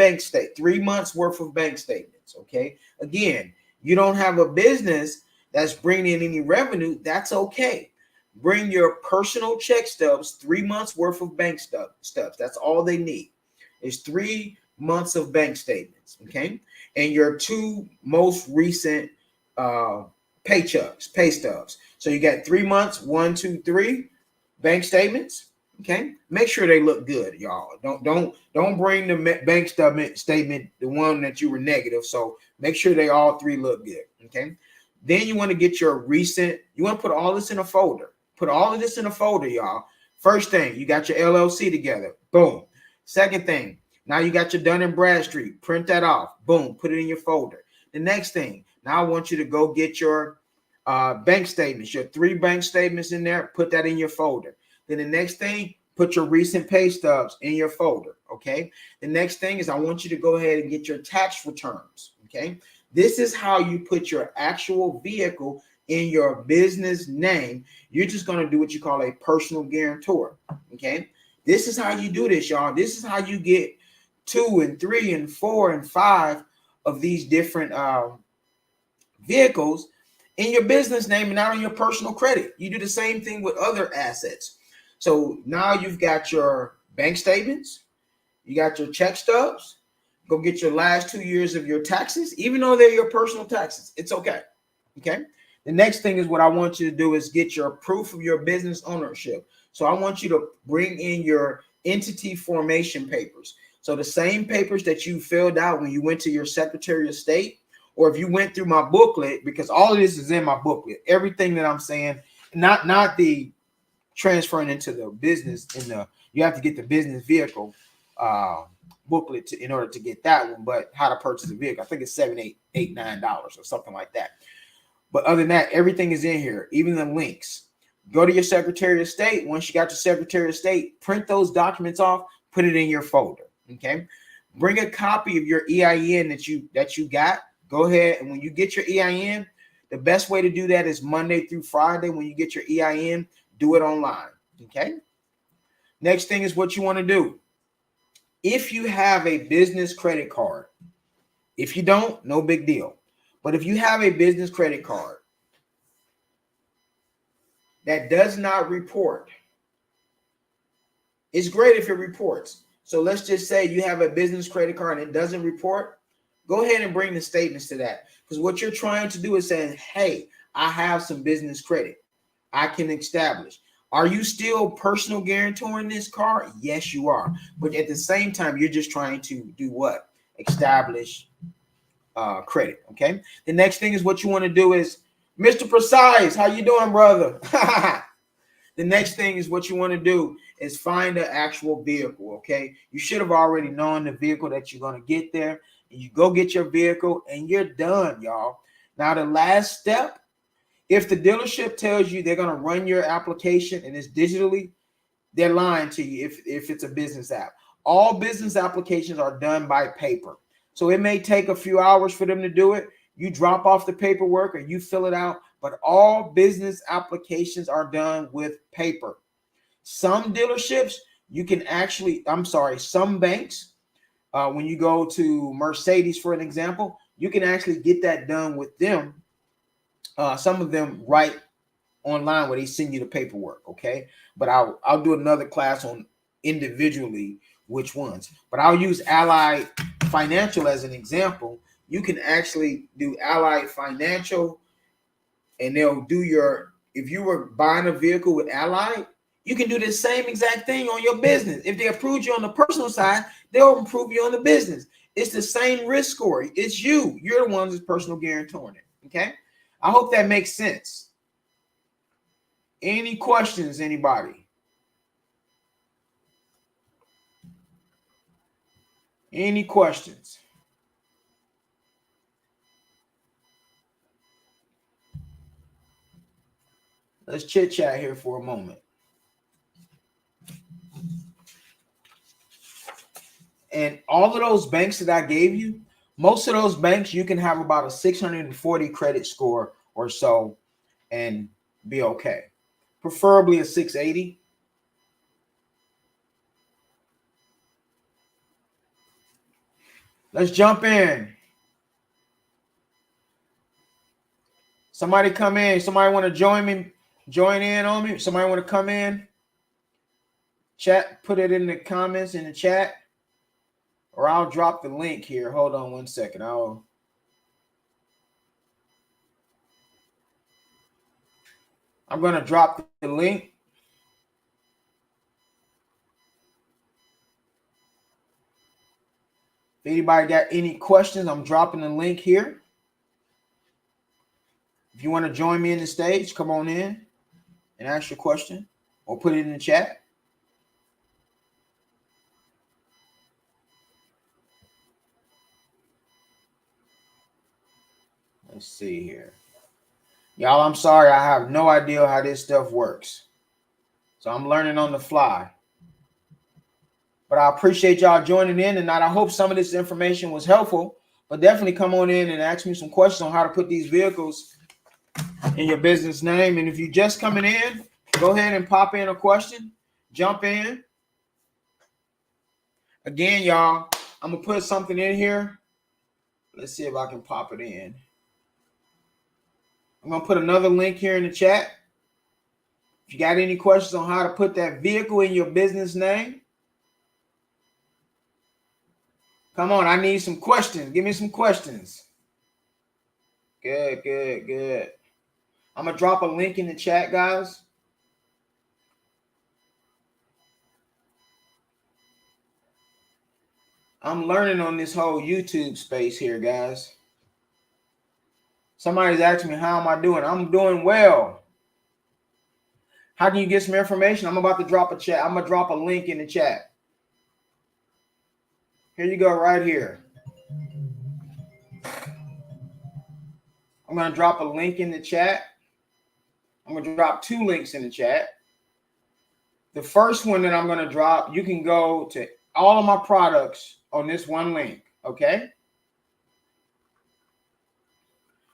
months worth of bank statements. Okay. Again, you don't have a business that's bringing in any revenue. That's okay. Bring your personal check stubs, 3 months worth of bank stubs. That's all they need is 3 months of bank statements. Okay. And your 2 most recent pay stubs. So you got 3 months, 1, 2, 3 bank statements. Okay, make sure they look good, y'all. Don't bring the bank statement, the one that you were negative. So make sure they all 3 look good. Okay, then you want to get your recent. You want to put all this in a folder. Put all of this in a folder, y'all. First thing, you got your LLC together. Boom. Second thing, now you got your Dun & Bradstreet. Print that off. Boom. Put it in your folder. The next thing, now I want you to go get your bank statements. Your 3 bank statements in there. Put that in your folder. Then the next thing, put your recent pay stubs in your folder. Okay. The next thing is I want you to go ahead and get your tax returns. Okay. This is how you put your actual vehicle in your business name. You're just going to do what you call a personal guarantor. Okay. This is how you do this, y'all. This is how you get 2 and 3 and 4 and 5 of these different vehicles in your business name and not on your personal credit. You do the same thing with other assets. So now you've got your bank statements, you got your check stubs. Go get your last 2 years of your taxes, even though they're your personal taxes. It's okay. Okay. The next thing is what I want you to do is get your proof of your business ownership. So I want you to bring in your entity formation papers. So the same papers that you filled out when you went to your Secretary of State, or if you went through my booklet, because all of this is in my booklet, everything that I'm saying, not the transferring into the business you have to get the business vehicle booklet in order to get that one, but how to purchase a vehicle, I think it's $7, $8, $9 or something like that. But other than that, everything is in here, even the links. Go to your Secretary of State. Once you got your Secretary of State, print those documents off, put it in your folder. Okay. Bring a copy of your EIN that you got. Go ahead, and when you get your EIN, the best way to do that is Monday through Friday. When you get your EIN, do it online. Okay. Next thing is what you want to do. If you have a business credit card, if you don't, no big deal. But if you have a business credit card that does not report, it's great if it reports. So let's just say you have a business credit card and it doesn't report. Go ahead and bring the statements to that. Because what you're trying to do is saying, hey, I have some business credit I can establish. Are you still personal guarantoring this car? Yes, you are. But at the same time, you're just trying to do what? Establish credit. Okay. The next thing is what you want to do is, Mr. Precise, how you doing, brother? The next thing is what you want to do is find the actual vehicle. Okay. You should have already known the vehicle that you're going to get there. And you go get your vehicle and you're done, y'all. Now, the last step, if the dealership tells you they're going to run your application and it's digitally, they're lying to you if it's a business app. All business applications are done by paper. So it may take a few hours for them to do it. You drop off the paperwork or you fill it out, but all business applications are done with paper. Some dealerships, you can actually, some banks, when you go to Mercedes, for an example, you can actually get that done with them. Some of them right online where they send you the paperwork. Okay. But I'll do another class on individually which ones, but I'll use Ally Financial as an example. You can actually do Ally Financial and they'll do if you were buying a vehicle with Ally, you can do the same exact thing on your business. If they approve you on the personal side, they'll approve you on the business. It's the same risk score. It's you. You're the ones that's personal guarantoring it. Okay. I hope that makes sense. Any questions, anybody? Any questions? Let's chit chat here for a moment. And all of those banks that I gave you, most of those banks, you can have about a 640 credit score or so and be okay. Preferably a 680. Let's jump in. Somebody come in. Somebody want to join in on me? Somebody want to come in? Chat, put it in the comments in the chat. Or I'll drop the link here. Hold on one second. I'm going to drop the link. If anybody got any questions, I'm dropping the link here. If you want to join me in the stage, come on in and ask your question or put it in the chat. Let's see here. Y'all, I'm sorry. I have no idea how this stuff works. So I'm learning on the fly. But I appreciate y'all joining in tonight. I hope some of this information was helpful. But definitely come on in and ask me some questions on how to put these vehicles in your business name. And if you're just coming in, go ahead and pop in a question. Jump in. Again, y'all, I'm going to put something in here. Let's see if I can pop it in. I'm going to put another link here in the chat. If you got any questions on how to put that vehicle in your business name, come on. I need some questions. Give me some questions. Good, good, good. I'm going to drop a link in the chat, guys. I'm learning on this whole YouTube space here, guys. Somebody's asking me, how am I doing? I'm doing well. How can you get some information? I'm about to drop a chat. I'm going to drop a link in the chat. Here you go, right here. I'm going to drop a link in the chat. I'm I'm going to drop 2 links in the chat. The first one that I'm going to drop, you can go to all of my products on this one link, okay?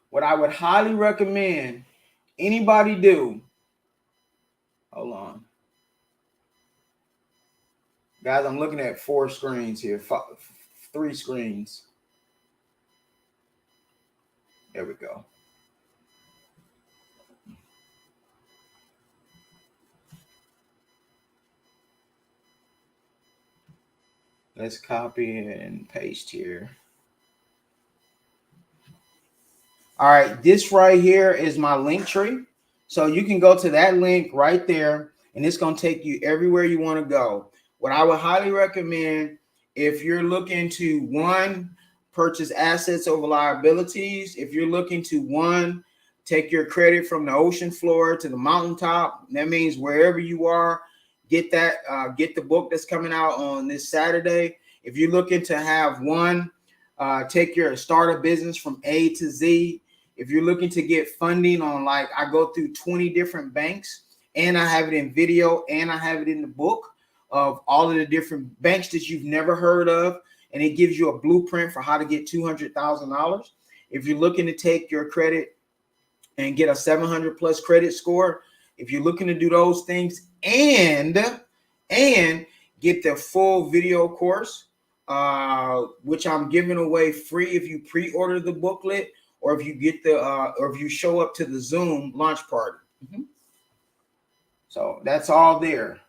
What I would highly recommend anybody do, hold on. Guys, I'm looking at 4 screens here, 3 screens. There we go. Let's copy and paste here. All right, this right here is my link tree. So you can go to that link right there, and it's going to take you everywhere you want to go. What I would highly recommend, if you're looking to, one, purchase assets over liabilities, if you're looking to, one, take your credit from the ocean floor to the mountaintop, that means wherever you are, get the book that's coming out on this Saturday. If you're looking to have one, start a business from A to Z. If you're looking to get funding on, like, I go through 20 different banks, and I have it in video, and I have it in the book of all of the different banks that you've never heard of, and it gives you a blueprint for how to get $200,000. If you're looking to take your credit and get a 700 plus credit score, if you're looking to do those things and get the full video course, which I'm giving away free if you pre-order the booklet, or if you get or if you show up to the Zoom launch party. So that's all there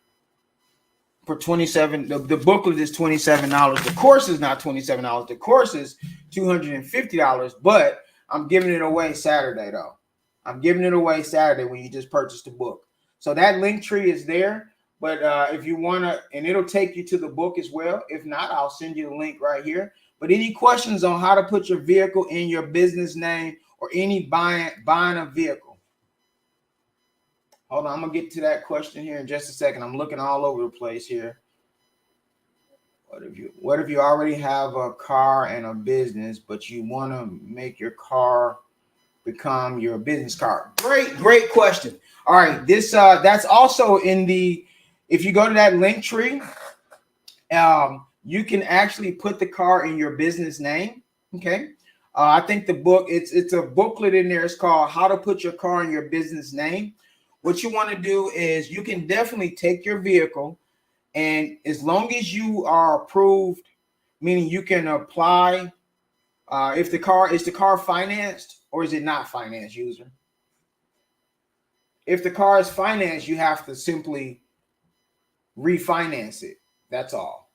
for $27. The booklet is $27. The course is not $27. The course is $250, but I'm giving it away Saturday though. I'm giving it away Saturday when you just purchase the book. So that link tree is there, but if you want to, and it'll take you to the book as well. If not, I'll send you the link right here. But any questions on how to put your vehicle in your business name, or any buying a vehicle? Hold on, I'm going to get to that question here in just a second. I'm looking all over the place here. What if you already have a car and a business, but you want to make your car become your business car? Great question. All right, this that's also in the, if you go to that link tree, you can actually put the car in your business name. Okay. I think the book, it's a booklet in there. It's called How to Put Your Car in Your Business Name. What you want to do is, you can definitely take your vehicle, and as long as you are approved, meaning you can apply, if the car financed, or is it not financed, user? If the car is financed, you have to simply refinance it. That's all.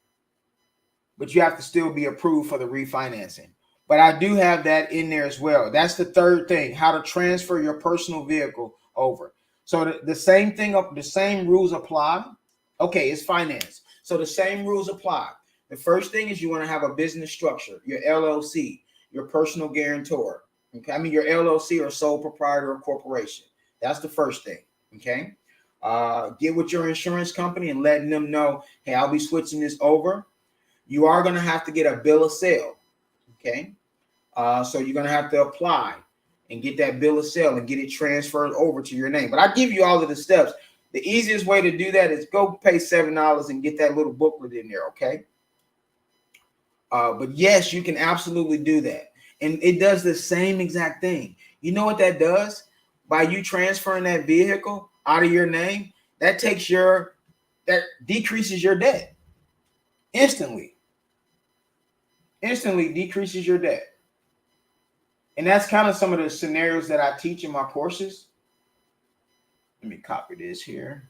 But you have to still be approved for the refinancing. But I do have that in there as well. That's the third thing, how to transfer your personal vehicle over. So the same thing, the same rules apply. Okay, it's finance. So the same rules apply. The first thing is, you want to have a business structure, your LLC, your personal guarantor. Okay, I mean your LLC or sole proprietor or corporation. That's the first thing. Okay, get with your insurance company and letting them know, hey, I'll be switching this over. You are going to have to get a bill of sale. Okay, so you're going to have to apply and get that bill of sale and get it transferred over to your name. But I give you all of the steps. The easiest way to do that is go pay $7 and get that little booklet in there. Okay. But yes, you can absolutely do that. And it does the same exact thing. You know what that does? By you transferring that vehicle out of your name, that decreases your debt instantly. Instantly decreases your debt. And that's kind of some of the scenarios that I teach in my courses. Let me copy this here.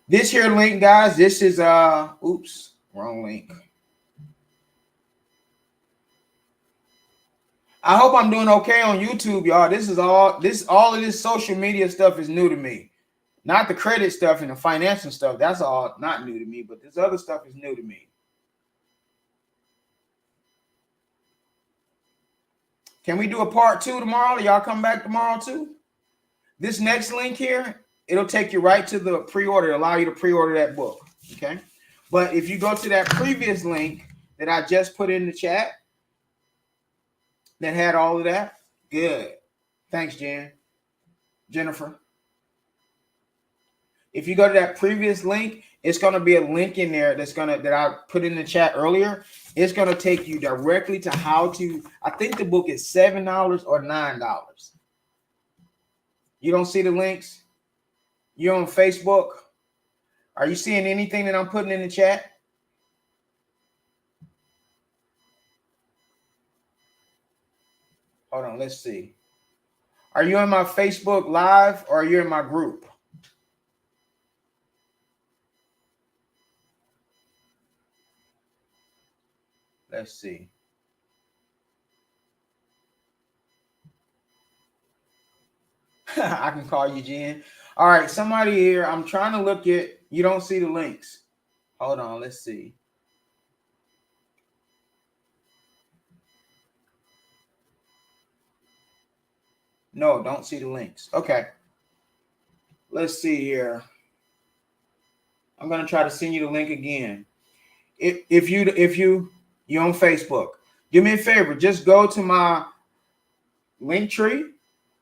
This here link, guys, this is oops, wrong link. I hope I'm doing okay on YouTube, y'all. All of this social media stuff is new to me. Not the credit stuff and the financial stuff. That's all not new to me, but this other stuff is new to me. Can we do a part 2 tomorrow? Y'all come back tomorrow too? This next link here, it'll take you right to the pre-order, allow you to pre-order that book. Okay. But if you go to that previous link that I just put in the chat, that had all of that, good. Thanks, Jan. Jennifer. If you go to that previous link, it's going to be a link in there that I put in the chat earlier. It's going to take you directly to how to. I think the book is $7 or $9. You don't see the links? You're on Facebook? Are you seeing anything that I'm putting in the chat? Hold on, let's see. Are you in my Facebook Live or are you in my group? Let's see. I can call you Jen. All right, somebody here. I'm trying to look at. You don't see the links. Hold on, let's see. No, don't see the links. Okay. Let's see here. I'm gonna try to send you the link again. If you're on Facebook, do me a favor. Just go to my link tree.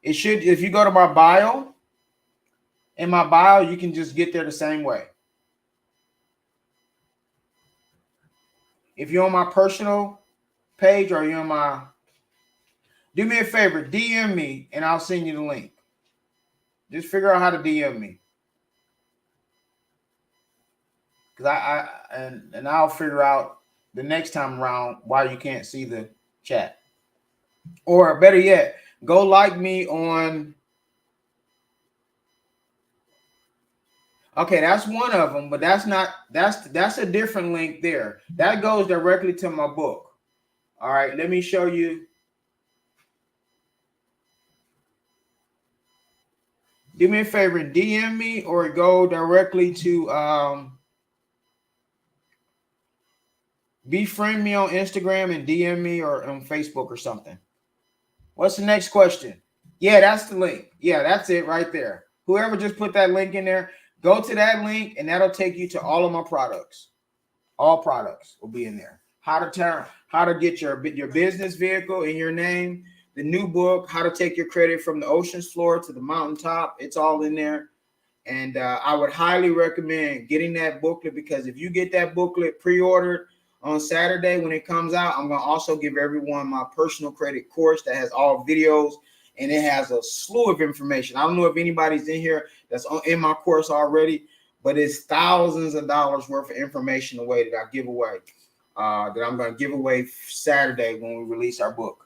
It should. If you go to my bio, in my bio, you can just get there the same way. If you're on my personal page or you're on my, do me a favor, DM me and I'll send you the link. Just figure out how to DM me. Because I'll figure out the next time around why you can't see the chat. Or better yet, go like me on. Okay, that's one of them, but that's a different link there. That goes directly to my book. All right, let me show you. Do me a favor, DM me or go directly to befriend me on Instagram and DM me or on Facebook or something. What's the next question? Yeah, that's the link. Yeah, that's it right there. Whoever just put that link in there, go to that link and that'll take you to all of my products. All products will be in there. How to get your business vehicle in your name, the new book, how to take your credit from the ocean's floor to the mountaintop. It's all in there. And I would highly recommend getting that booklet because if you get that booklet pre-ordered on Saturday when it comes out, I'm going to also give everyone my personal credit course that has all videos and it has a slew of information. I don't know if anybody's in here that's in my course already, but it's thousands of dollars worth of information away that I give away, that I'm going to give away Saturday when we release our book.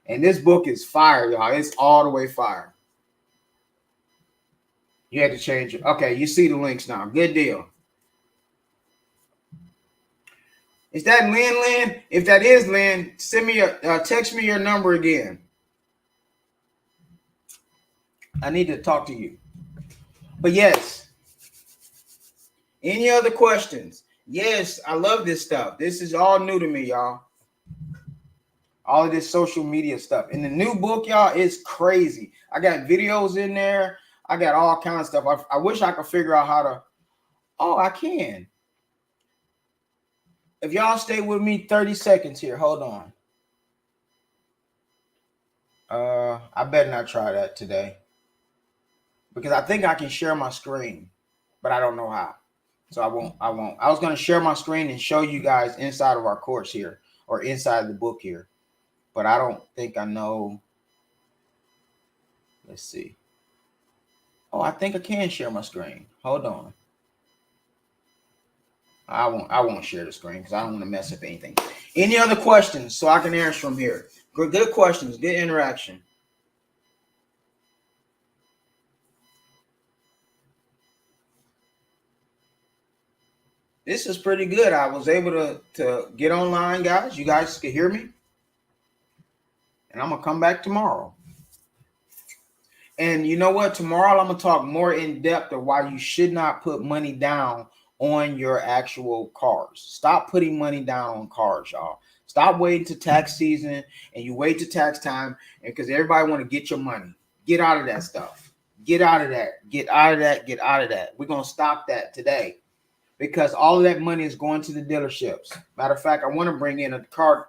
And this book is fire, y'all. It's all the way fire. You had to change it. Okay, you see the links now. Good deal. Is that Lynn? If that is Lynn, send me text me your number again. I need to talk to you. But yes. Any other questions? Yes, I love this stuff. This is all new to me, y'all. All of this social media stuff. And the new book, y'all, is crazy. I got videos in there. I got all kinds of stuff. I wish I could figure out how to. Oh, I can. If y'all stay with me 30 seconds here, hold on. I better not try that today because I think I can share my screen, but I don't know how. So I won't. I was going to share my screen and show you guys inside of our course here or inside the book here, but I don't think I know. Let's see. Oh, I think I can share my screen. Hold on. I won't share the screen because I don't want to mess up anything. Any other questions so I can answer from here? Good questions, good interaction. This is pretty good. I was able to get online, guys. You guys can hear me. And I'm going to come back tomorrow. And you know what? Tomorrow I'm going to talk more in depth of why you should not put money down on your actual cars. Stop putting money down on cars, y'all. Stop waiting to tax season and you wait to tax time because everybody want to get your money. Get out of that stuff. Get out of that. Get out of that. Get out of that. We're going to stop that today because all of that money is going to the dealerships. Matter of fact, I want to bring in a car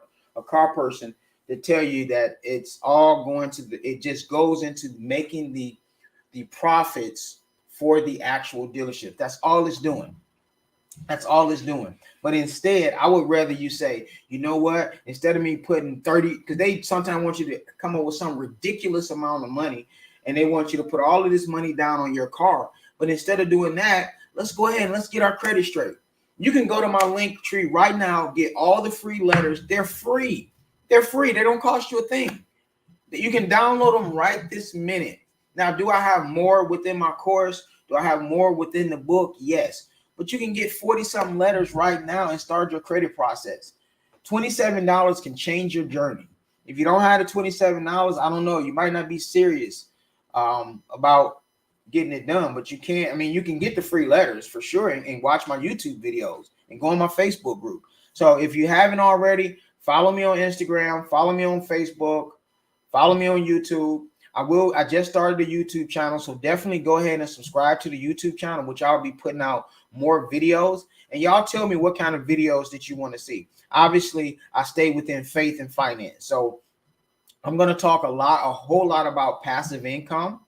person to tell you that it's all going to it just goes into making the the profits for the actual dealership. That's all it's doing. That's all it's doing. But instead, I would rather you say, you know what, instead of me putting 30, because they sometimes want you to come up with some ridiculous amount of money, and they want you to put all of this money down on your car. But instead of doing that, let's go ahead and let's get our credit straight. You can go to my link tree right now, get all the free letters. They're free. They're free. They don't cost you a thing. You can download them right this minute. Now, do I have more within my course? Do I have more within the book? Yes. But you can get 40-something letters right now and start your credit process. $27 can change your journey. If you don't have the $27, I don't know. You might not be serious about getting it done, but you can't. I mean, you can get the free letters for sure and watch my YouTube videos and go on my Facebook group. So if you haven't already, follow me on Instagram, follow me on Facebook, follow me on YouTube. I just started the YouTube channel, so definitely go ahead and subscribe to the YouTube channel, which I'll be putting out more videos. And y'all tell me what kind of videos that you want to see. Obviously, I stay within faith and finance. So I'm going to talk a whole lot about passive income,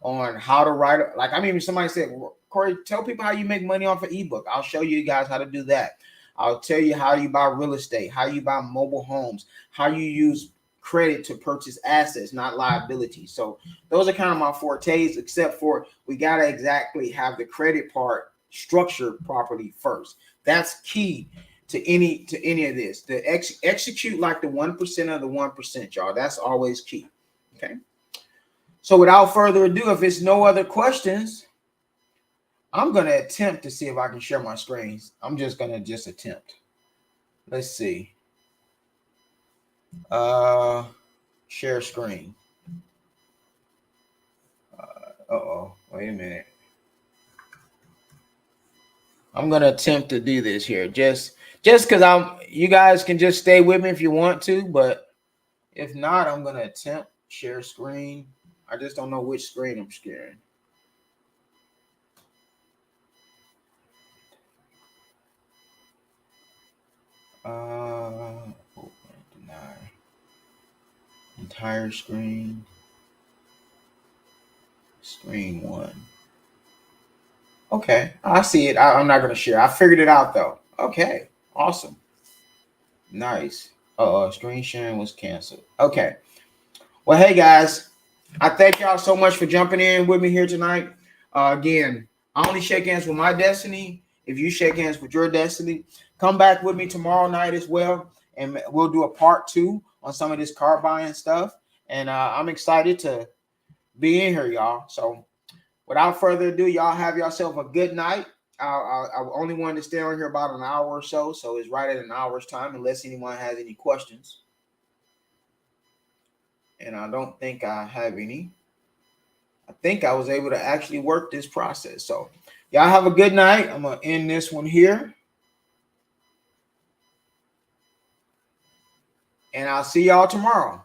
on how to write. Like, I mean, somebody said, Corey, tell people how you make money off an ebook. I'll show you guys how to do that. I'll tell you how you buy real estate, how you buy mobile homes, how you use credit to purchase assets, not liabilities. So those are kind of my fortes, except for we got to exactly have the credit part structured properly first. That's key to any of this. To execute like the 1% of the 1%, y'all. That's always key. Okay. So without further ado, if it's no other questions, I'm going to attempt to see if I can share my screens. I'm just going to attempt. Let's see. Share screen. Wait a minute. I'm going to attempt to do this here. Just because you guys can just stay with me if you want to, but if not, I'm going to attempt share screen. I just don't know which screen I'm sharing. Open, deny. Entire screen. Screen one. Okay, I see it. I'm not going to share. I figured it out though. Okay, awesome. Nice. Screen sharing was canceled. Okay. Well, hey guys, I thank y'all so much for jumping in with me here tonight. Again, I only shake hands with my destiny. If you shake hands with your destiny, come back with me tomorrow night as well, and we'll do a part 2 on some of this car buying stuff. And I'm excited to be in here, y'all. So without further ado, y'all have yourself a good night. I only wanted to stay on here about an hour or so it's right at an hour's time, unless anyone has any questions. And I don't think I have any. I think I was able to actually work this process. So y'all have a good night. I'm going to end this one here. And I'll see y'all tomorrow.